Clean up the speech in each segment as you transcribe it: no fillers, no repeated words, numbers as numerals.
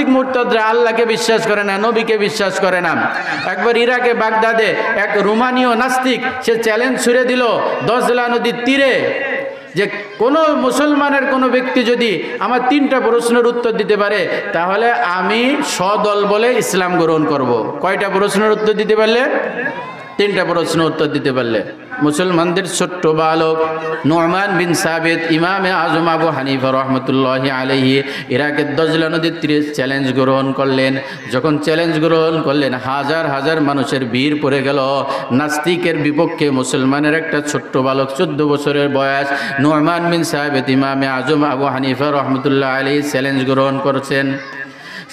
নাস্তিক মুরতাদরা আল্লাহকে বিশ্বাস করে না, নবীকে বিশ্বাস করে না। একবার ইরাকে বাগদাদে এক রোমানীয় নাস্তিক সে চ্যালেঞ্জ ছুড়ে দিল দজলা নদীর তীরে যে কোনো মুসলমানের কোনো ব্যক্তি যদি আমার 3টা প্রশ্নের উত্তর দিতে পারে তাহলে আমি সদল বলে ইসলাম গ্রহণ করব। কয়টা প্রশ্নের উত্তর দিতে পারলে? 3টা প্রশ্ন উত্তর দিতে পারলে। মুসলমানদের ছোট্ট বালক নু'মান বিন সাবিত ইমামে আজম আবু হানিফা রহমতুল্লাহি আলাইহি ইরাকের দজলা নদীর তীরে চ্যালেঞ্জ গ্রহণ করলেন। যখন চ্যালেঞ্জ গ্রহণ করলেন হাজার হাজার মানুষের ভিড় পড়ে গেল নাস্তিকের বিপক্ষে। মুসলমানের একটা ছোট্ট বালক 14 বছরের বয়স নু'মান বিন সাবিত ইমামে আজম আবু হানিফা রহমতুল্লাহ আলাইহি চ্যালেঞ্জ গ্রহণ করছেন।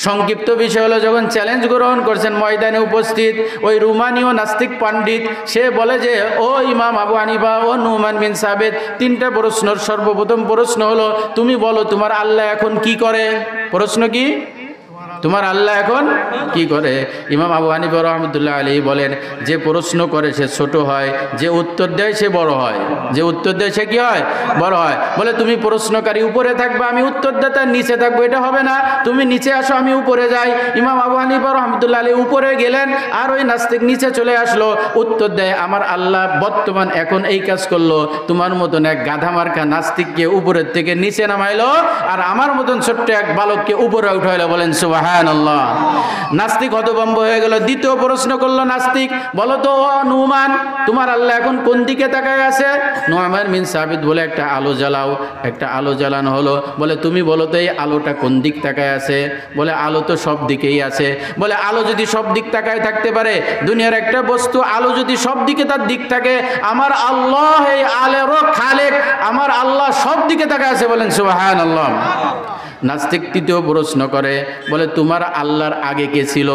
সংক্ষিপ্ত বিষয় হলো যখন চ্যালেঞ্জ গ্রহণ করছেন ময়দানে উপস্থিত ওই রুমানীয় নাস্তিক পণ্ডিত সে বলে যে ও ইমাম আবু হানিফা ও নু'মান বিন সাবিত 3টা প্রশ্নের সর্বপ্রথম প্রশ্ন হলো তুমি বলো তোমার আল্লাহ এখন কি করে? প্রশ্ন কি? তোমার আল্লাহ এখন কি করে? ইমাম আবু হানিফা রহমতুল্লাহ আলাইহি বলেন যে প্রশ্ন করে সে ছোট হয়, যে উত্তর দেয় সে বড় হয়। যে উত্তর দেয় সে কি হয়? বড় হয়। বলে তুমি প্রশ্নকারী উপরে থাকবে, আমি উত্তরদাতা নিচে থাকবো, এটা হবে না, তুমি নিচে আসো আমি উপরে যাই। ইমাম আবু হানিফা রহমতুল্লাহ আলাইহি উপরে গেলেন আর ওই নাস্তিক নিচে চলে আসলো। উত্তর দেয় আমার আল্লাহ বর্তমান এখন এই কাজ করলো, তোমার মতন এক গাধা মার্কা নাস্তিককে উপরের থেকে নিচে নামাইলো আর আমার মতন ছোট্ট এক বালককে উপরে উঠাইলো। বলেন সুবহানাল্লাহ। নাস্তিক হতভম্ব হয়ে গেল। দ্বিতীয় প্রশ্ন করলো নাস্তিক, বলো তো ও নু'মান তোমার আল্লাহ এখন কোন দিকে তাকায় আছে? নু'মান বিন সাবিত বলে একটা আলো জ্বালাও। একটা আলো জ্বালানো হলো। বলে তুমি বলো তো এই আলোটা কোন দিক তাকায় আছে? বলে আলো তো সব দিকেই আছে। বলে আলো যদি সব দিক তাকায় থাকতে পারে, দুনিয়ার একটা বস্তু আলো যদি সব দিকে তার দিক থাকে, আমার আল্লাহ এই আলোরও খালেক, আমার আল্লাহ সব দিকে তাকায় আছে। বলেন সুবহানাল্লাহ। নাস্তিক তৃতীয় প্রশ্ন করে, বলে তোমার আল্লাহর আগে কে ছিল?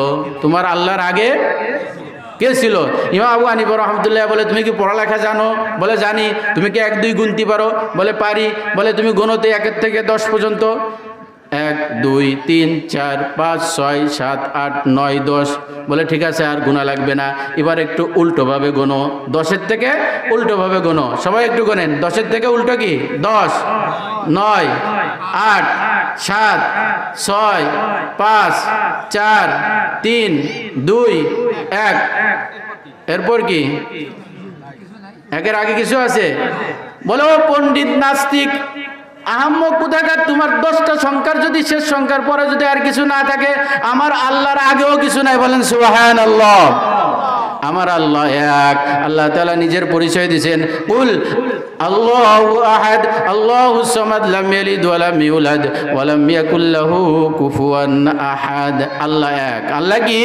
তোমার আল্লাহর আগে কে ছিল? ইমাম আবু হানিফা রহমতুল্লাহ বলে তুমি কি পড়ালেখা জানো? বলে জানি। তুমি কি 1 2 গুনতে পারো? বলে পারি। বলে তুমি গোনোতে 1 থেকে 10 পর্যন্ত? 1 2 3 4 5 6 7 8 9 10। বলে ঠিক আছে আর গোনা লাগবে না, এবার একটু উল্টোভাবে গোনো, 10-এর থেকে উল্টোভাবে গোনো। সবাই একটু গোনেন, 10-এর থেকে উল্টো কি? 10 9 8 7 6 5 4 3 2 1। এরপর কি? একের আগে কিছু আছে? বলে ও পণ্ডিত নাস্তিক আহাম্মক কোথাকার, তোমার 10টা সংখ্যার যদি শেষ সংখ্যার পরে যদি আর কিছু না থাকে, আমার আল্লাহর আগেও কিছু নাই। বলেন সুবহানাল্লাহ। আমার আল্লাহ এক। আল্লাহ তাআলা নিজের পরিচয় দিয়েছেন, কুল আল্লাহু আহাদ আল্লাহুস সামাদ লাম ইয়ালিদ ওয়া লাম ইউলাদ ওয়া লাম ইয়াকুল লাহু কুফুয়ান আহাদ। আল্লাহ এক। আল্লাহ কি?